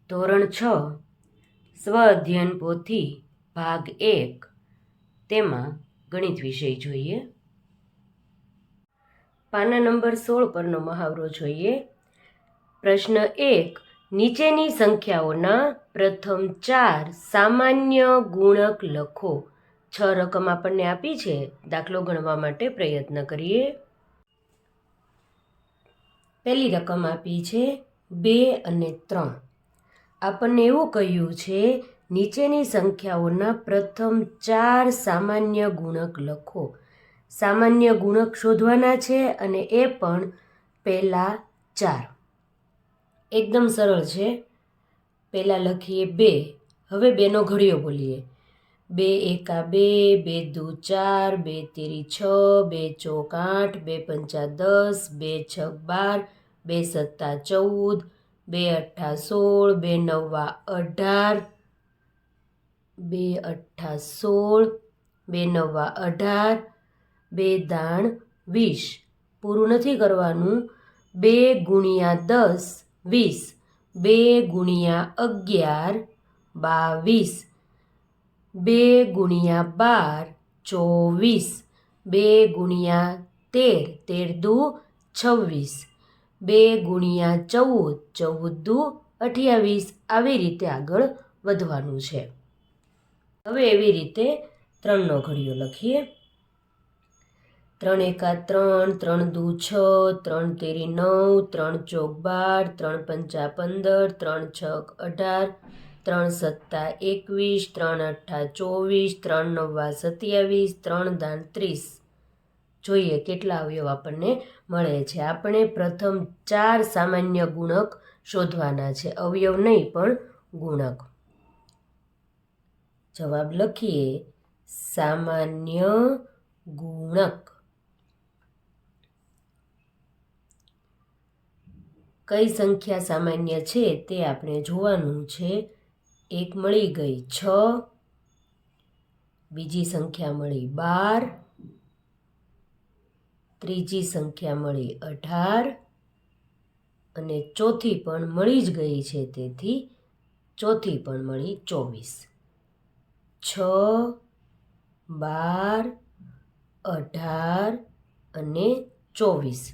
ધોરણ 6 સ્વ અધ્યયન પોથી ભાગ 1 તેમાં ગણિત વિષય જોઈએ. પાના નંબર 16 પરનો મહાવરો જોઈએ. પ્રશ્ન 1. નીચેની સંખ્યાઓના પ્રથમ 4 સામાન્ય ગુણક લખો. 6 રકમ આપણને આપી છે. દાખલો ગણવા માટે પ્રયત્ન કરીએ. પહેલી રકમ આપી છે 2 અને 3. આપણને એવું કહ્યું છે નીચેની સંખ્યાઓના પ્રથમ 4 સામાન્ય ગુણક લખો. સામાન્ય ગુણક શોધવાના છે અને એ પણ પહેલા 4. એકદમ સરળ છે. પહેલાં લખીએ 2. હવે 2નો ઘડિયો બોલીએ. 2 એકા 2, 2 દુ 4, 2 તેરી 6, 2 ચોક 8, 2 પંચા 10, 2 છક 12, 2 સત્તા 14, 2 અઠ્ઠા 16, 2 નવ્વા 18, 2 અઠ્ઠા 16, 2 નવ્વા 18, 2 દાણ 20. પૂરું નથી કરવાનું. 2 ગુણ્યા 10 20, 2 ગુણ્યા 11 22, 2 ગુણ્યા 12 24, 2 ગુણ્યા 13 13 દુ 26, 2 ગુણ્યા 14 14 દુ 28. આવી રીતે આગળ વધવાનું છે. હવે એવી રીતે 3નો ઘડિયો લખીએ. 3 એકા 3, 3 દુ 6, 3 તેરી 9, 3 ચોક 12, 3 પંચા 15, 3 છક 18, 3 સત્તા 21, 3 અઠ્ઠા 24, 3 નવ્વા 27, 3 દાણ 30. જોઈએ કેટલા અવયવ આપણને મળે છે. આપણે પ્રથમ 4 સામાન્ય ગુણક શોધવાના છે. અવયવ નહીં પણ ગુણક. જવાબ લખીએ. સામાન્ય ગુણક. કઈ સંખ્યા સામાન્ય છે તે આપણે જોવાનું છે. એક મળી ગઈ 6, બીજી સંખ્યા મળી 12, ત્રીજી સંખ્યા મળી 18 અને ચોથી પણ મળી જ ગઈ છે, તેથી ચોથી પણ મળી 24. 6, 12, 18 અને 24.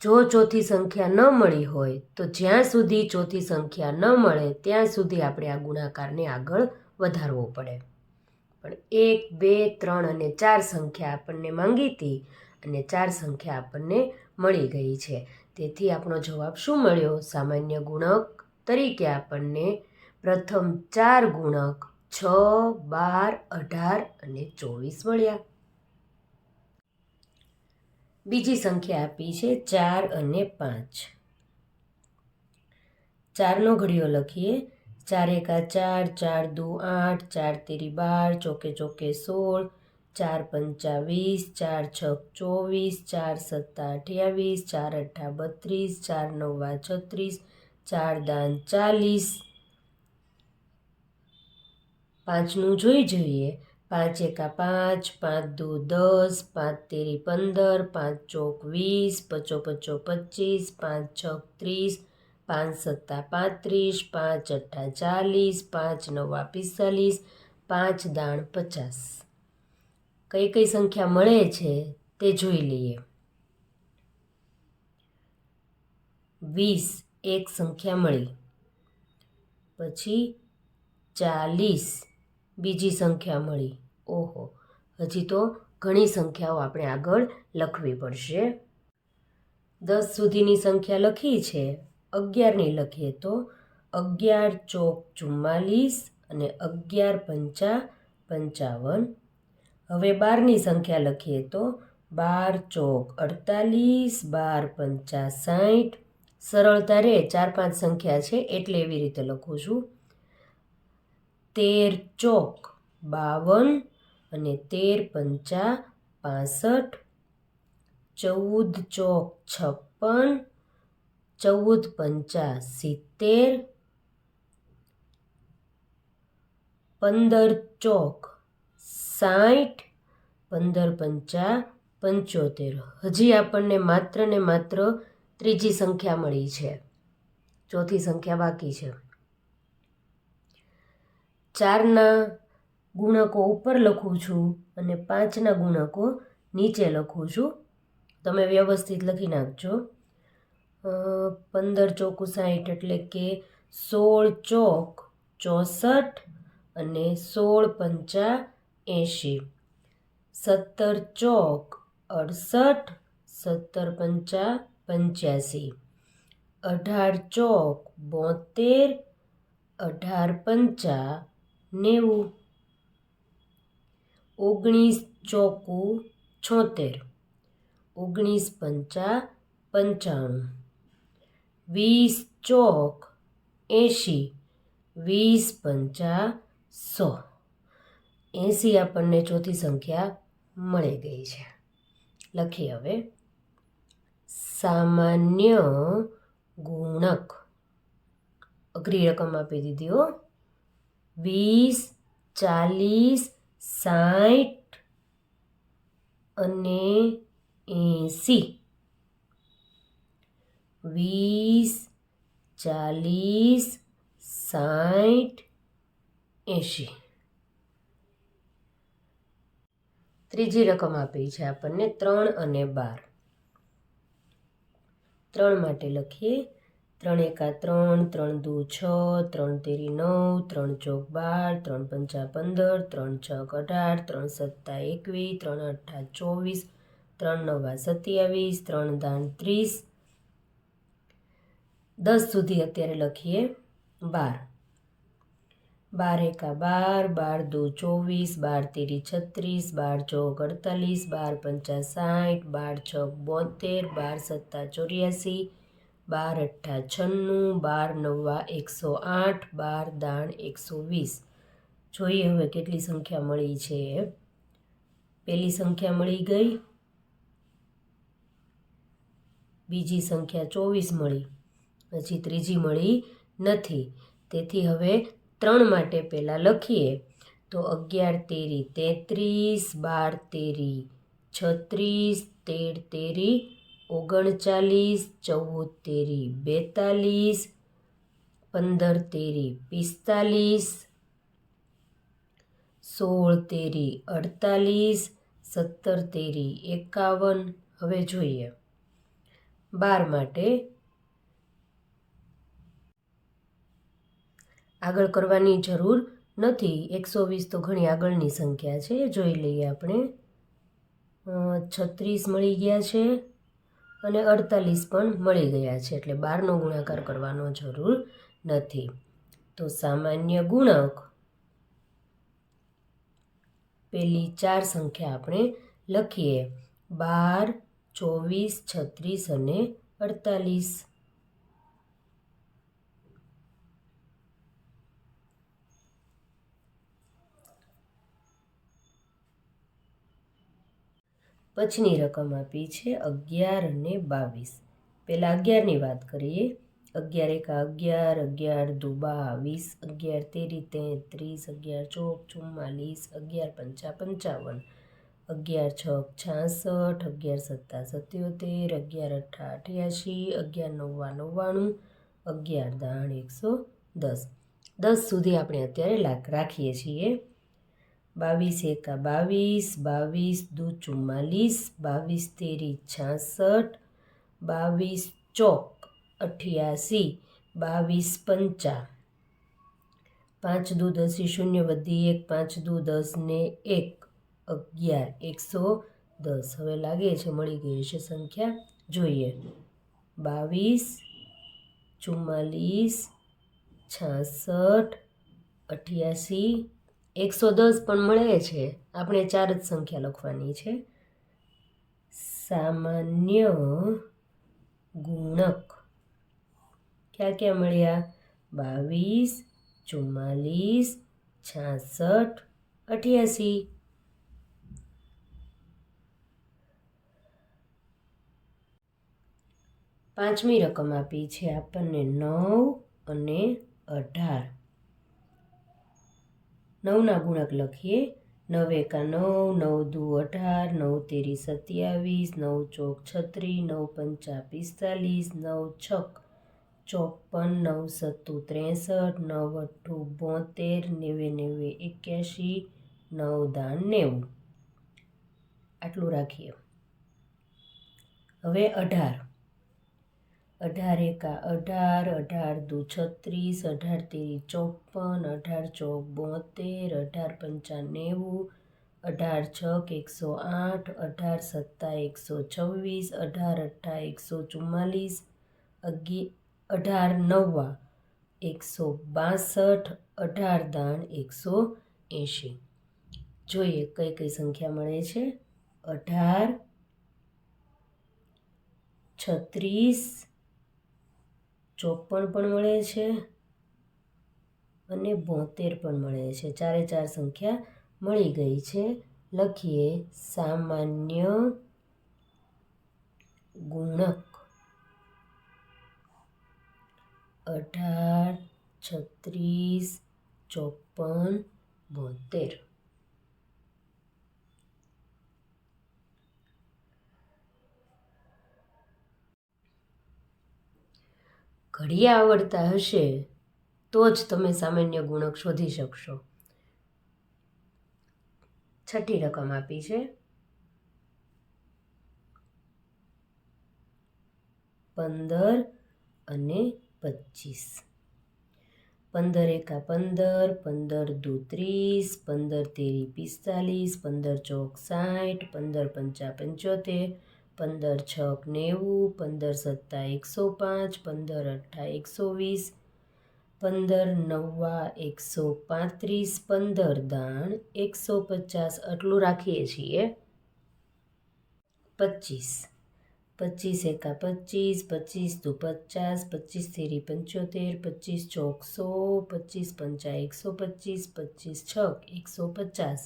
જો ચોથી સંખ્યા ન મળી હોય તો જ્યાં સુધી ચોથી સંખ્યા ન મળે ત્યાં સુધી આપણે આ ગુણાકારને આગળ વધારવો પડે. પણ 1, 2, 3 અને 4 સંખ્યા આપણને માંગી હતી અને 4 સંખ્યા આપણને મળી ગઈ છે. તેથી આપણો જવાબ શું મળ્યો? સામાન્ય ગુણક તરીકે આપણને પ્રથમ 4 ગુણક 6, 12, 18 અને 24 મળ્યા. બીજી સંખ્યા આપી છે 4 અને 5. 4નો ઘડિયો લખીએ. 4 એકા 4, 4 દુ 8, 4 તેરી 12, ચોકે ચોકે 16, 4 પંચા 20, 4 છક 24, 4 સત્તા 28, 4 અઠ્ઠા 32, 4 નવ્વા 36, 4 દાન 40. 5નું જોઈ જોઈએ. 5 એકા 5, 5 દુ 10, 5 તેરી 15, 5 ચોક 20, પચો પચો 25, 5 છક 30, 5 સત્તા 35, 5 અઠ્ઠા 40, 5 નવ્વા 45, 5 દાણ 50. કઈ કઈ સંખ્યા મળે છે તે જોઈ લઈએ. 20 એક સંખ્યા મળી. પછી 40 બીજી સંખ્યા મળી. ઓહો, હજી તો ઘણી સંખ્યાઓ આપણે આગળ લખવી પડશે. 10 સુધીની સંખ્યા લખી છે. 11ની લખીએ તો 11 ચોક 44 અને 11 પંચા 55. હવે 12ની સંખ્યા લખીએ તો 12 ચોક 48, 12 પંચા 60. સરળતા રહે, 4-5 સંખ્યા છે એટલે એવી રીતે લખું છું. 13 ચોક 52 અને 13 પંચા 65, 14 ચોક 56, 14 પંચા 70, 15 ચોક 60, 15 પંચા 75. હજી આપણને માત્ર ને માત્ર ત્રીજી સંખ્યા મળી છે. ચોથી સંખ્યા બાકી છે. 4ના ગુણકો ઉપર લખું છું અને 5ના ગુણકો નીચે લખું છું. તમે વ્યવસ્થિત લખી નાખજો. 15 ચોકુ 60 એટલે કે 16 ચોક 64 અને 16 પંચા 80. 17 ચોક 68, 17 પંચા 85. 18 ચોક 72, 18 પંચા 90. 19 ચોકુ 76, 19 પંચા 95. 20 ચોક 80, 20 પંચા 100. 80 આપણને ચોથી સંખ્યા મળી ગઈ છે. લખીએ હવે. સામાન્ય ગુણક. અઘરી રકમ આપી દીધી હો. 20, 40, 60 અને 80. 20, 40, 60, 80. ત્રીજી રકમ આપી છે આપણને 3 અને 12. 3 માટે લખીએ. 3 એકા 3, 3 દુ 6, 3 તેરી 9, 3 ચોક 12, 3 પંચા 15, 3 છક 18, 3 સત્તા 21, 3 અઠ્ઠા 24, 3 નવા 27, 3 દાન 30. 10 સુધી અત્યારે લખીએ. 12. 12 એકા 12, 12 દુ 24, 12 તેરી 36, 12 ચોક 48, 12 પંચા 60, 12 છક 72, 12 સત્તા 84, 12 અઠ્ઠા 96, 12 નવા 108, 12 દાણ 120. જોઈએ હવે કેટલી સંખ્યા મળી છે. પહેલી સંખ્યા મળી ગઈ, બીજી સંખ્યા 24 મળી, પછી ત્રીજી મળી નથી. તેથી હવે 3 માટે પહેલાં લખીએ તો 11 તેરી 33, 12 તેરી 36, 13 તેરી 39, 14 તેરી 42, 15 તેરી 45, 16 તેરી 48, 17 તેરી 51. હવે જોઈએ 12 માટે. આગળ કરવાની જરૂર નથી. 120 તો ઘણી આગળની સંખ્યા છે. જોઈ લઈએ આપણે. 36 મળી ગયા છે અને 48 પણ મળી ગયા છે. એટલે 12નો ગુણાકાર કરવાનો જરૂર નથી. તો સામાન્ય ગુણક પેલી 4 સંખ્યા આપણે લખીએ. 12, 24, 36 અને 48. પછીની રકમ આપી છે 11 અને 22. પહેલાં 11ની વાત કરીએ. 11 એકા 11, 11 દુ 22, 11 તેરી 33, 11 ચોક 44, 11 પંચા 55, 11 છક 66, 11 સત્તા 77, 11 અઠ્ઠા 88, 11 નવ્વા 99, 11 દાણ 110. 10 સુધી આપણે અત્યારે રાખીએ છીએ. 22 એકા 22, 22 દુ 44, 22 તેરી 66, 22 ચોક 88, 22 પંચા 5 દુ 10 શૂન્ય વધી 1, 5 દુ 10 ને 1, 11, 110. હવે લાગે છે મળી ગઈ છે સંખ્યા. જોઈએ 22, 44, 66, 88, 110 પણ મળે છે. આપણે 4 જ સંખ્યા લખવાની છે. સામાન્ય ગુણક ક્યાં ક્યાં મળ્યા? 22, 44, 66, 88. પાંચમી રકમ આપી છે આપણને 9 અને 18. 9ના ગુણક લખીએ. 9 એકા 9, 9 દુ 18, 9 તેરી 27, 9 ચોક 36, 9 પંચા 45, 9 છક 54, 9 સત્તું 63, 9 અઠ્ઠું 72, 90 81, 9 દાણ 90. આટલું રાખીએ. હવે 18, 18 એકા 18, 18 દુ 36, 18 તેરી 54, 18 ચોક 72, 18 પંચા 90, 18 છક 108, 18 સત્તા 126, 18 અઠ્ઠા 144, 18 નવ્વા 162, 18 દાણ 180. જોઈએ કઈ કઈ સંખ્યા મળે છે. 18, 36, 54 પણ મળે છે અને 72 પણ મળે છે. ચારે ચાર સંખ્યા મળી ગઈ છે. લખીએ સામાન્ય ગુણક 18, 36, 54, 72. ઘડિયા આવડતા હશે તો જ તમે સામાન્ય ગુણક શોધી શકશો. છઠ્ઠી રકમ આપી છે 15 અને 25. 15 એકા 15, 15 દુ 30, 15 તેરી 45, 15 ચોક 60, 15 પંચા 75, 15 છક 90, 15 સત્તા 105, 15 અઠ્ઠા 120, 15 નવ્વા 135, 15 દાણ 150. આટલું રાખીએ છીએ. 25, 25 એકા 25, 25 દુ 50, 25 તેરી 75, 25 ચોક 100, 25 પંચા 125, 25 છક 150,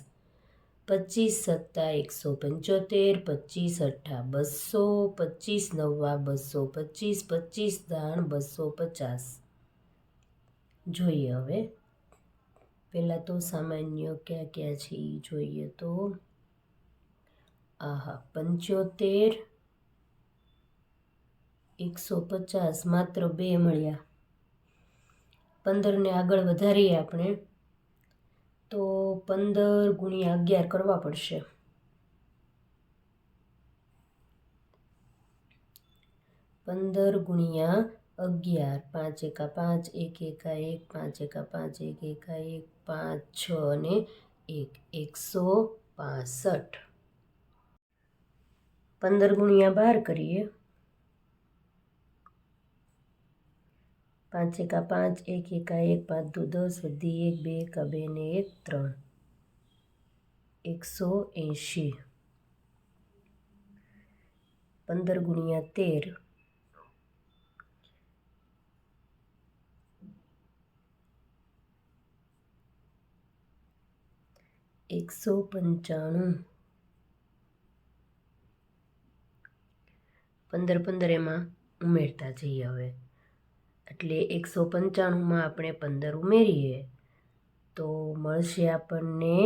25 સત્તા 175, 25 અઠ્ઠા 200, 25 નવ્વા 225, 25 દાણ 250. જોઈએ હવે પહેલાં તો સામાન્ય ક્યાં ક્યાં છે એ જોઈએ તો 75, 150 માત્ર 2 મળ્યા. 15ને આગળ વધારીએ આપણે તો 15 ગુણ્યા 11 કરવા પડશે. 15 ગુણ્યા 11, 5 એકા 5, 1 એકા 1, 5 એકા 5, 1 એકા 1, 5, 6 અને 1, 165. 15 ગુણ્યા 12 કરીએ. 5 એકા 5, 1 એકા 1, 5 દુ 10, વધી 1, 2 એકા 2 ને 1, 3, 180. 15 ગુણ્યા 13, 195. 15 15 એમાં ઉમેરતા જઈએ હવે. એટલે 195માં આપણે 15 ઉમેરીએ તો મળશે આપણને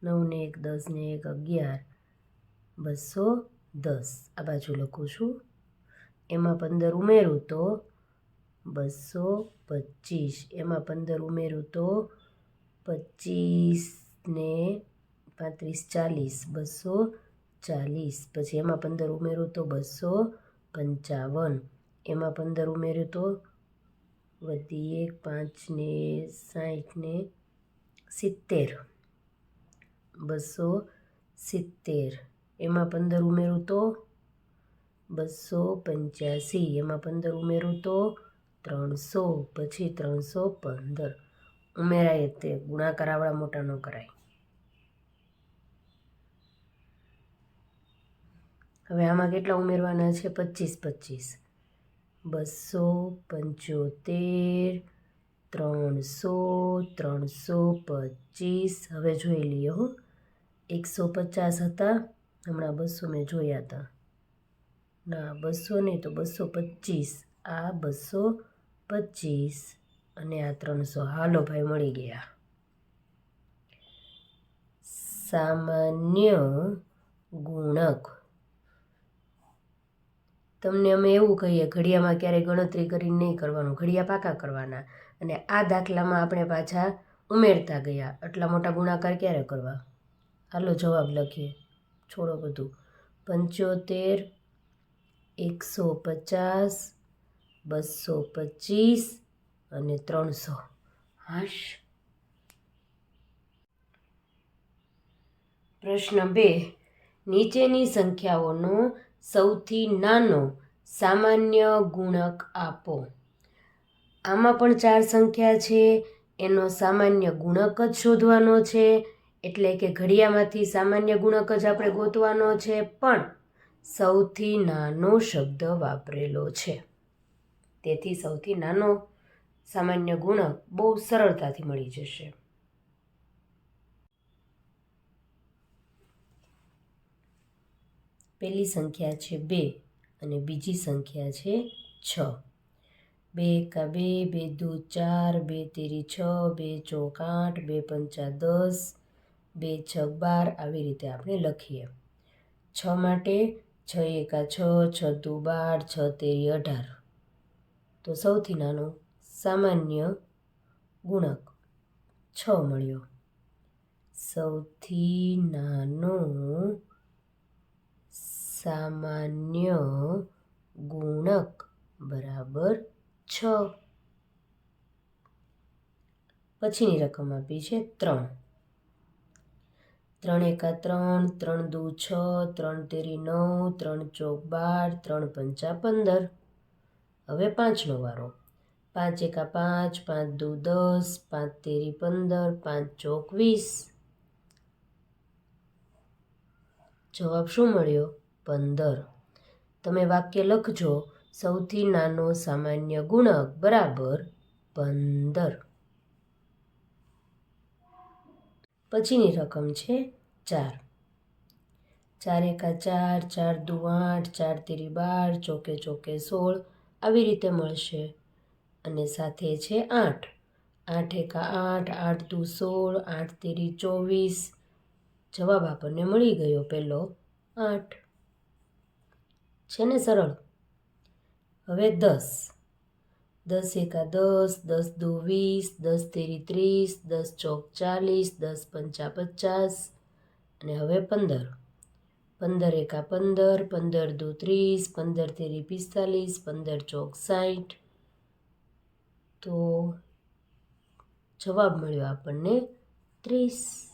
9 ને 1, 10 ને 1, 11, 210. આ બાજુ લખું છું. એમાં 15 ઉમેરું તો 225. એમાં 15 ઉમેરું તો 25 ને 35, 40, 240. પછી એમાં 15 ઉમેરું તો 255. એમાં 15 ઉમેર્યું તો વધી 1, 5 ને 60 ને 70, 270. એમાં 15 ઉમેરું તો 285. એમાં 15 ઉમેરું તો 300. પછી 315. ઉમેરાય તે ગુણાકાર આવડા મોટા ન કરાય. હવે આમાં કેટલા ઉમેરવાના છે? 25, 25, 275, 300, 325. હવે જોઈ લઈએ હો. 150 હતા, હમણાં 200 મેં જોયા હતા. ના 200 નહીં તો 225. આ 225 અને આ 300. હાલો ભાઈ મળી ગયા. સામાન્ય ગુણક તમને અમે એવું કહીએ ઘડિયામાં ક્યારેય ગણતરી કરીને નહીં કરવાનું, ઘડિયા પાકા કરવાના, અને આ દાખલામાં આપણે પાછા ઉમેરતા ગયા. આટલા મોટા ગુણાકાર ક્યારે કરવા? હાલો જવાબ લખીએ, છોડો બધું. 75, 150, 225 અને 300. હાશ. પ્રશ્ન 2. નીચેની સંખ્યાઓનો સૌથી નાનો સામાન્ય ગુણક આપો. આમાં પણ 4 સંખ્યા છે, એનો સામાન્ય ગુણક જ શોધવાનો છે, એટલે કે ઘડિયામાંથી સામાન્ય ગુણક જ આપણે ગોતવાનો છે, પણ સૌથી નાનો શબ્દ વાપરેલો છે. તેથી સૌથી નાનો સામાન્ય ગુણક બહુ સરળતાથી મળી જશે. પહેલી સંખ્યા છે 2 અને બીજી સંખ્યા છે 6. 2 એકા 2, 2 દુ 4, 2 તેરી 6, 2 ચોક 8, 2 પંચા 10, 2 છક 12. આવી રીતે આપણે લખીએ. 6 માટે 6 એકા 6, 6 દુ 12, 6 તેરી 18. તો સૌથી નાનો સામાન્ય ગુણક 6 મળ્યો. સૌથી નાનો સામાન્ય ગુણક બરાબર 6. પછીની રકમ આપી છે 3. 3 એકા 3, 3 દુ 6, 3 તેરી 9, 3 ચોક 12, 3 પંચા 15. હવે 5નો વારો. 5 એકા 5, 5 દુ 10, 5 તેરી 15, 5 ચોક 20. જવાબ શું મળ્યો? 15. તમે વાક્ય લખજો, સૌથી નાનો સામાન્ય ગુણક બરાબર 15. પછીની રકમ છે 4. 4 એકા 4, 4 દુ 8, 4 તેરી 12, ચોકે ચોકે 16. આવી રીતે મળશે. અને સાથે છે 8. 8 એકા 8, 8 દુ 16, 8 તેરી 24. જવાબ આપણને મળી ગયો પહેલો 8. છે ને સરળ? હવે 10. 10 એકા 10, 10 દુ 20, 10 તેરી 30, 10 ચોક 40, 10 પંચા 50. અને હવે 15. 15 એકા 15, 15 દુ 30, 15 તેરી 45, 15 ચોક 60. તો જવાબ મળ્યો આપણને 30.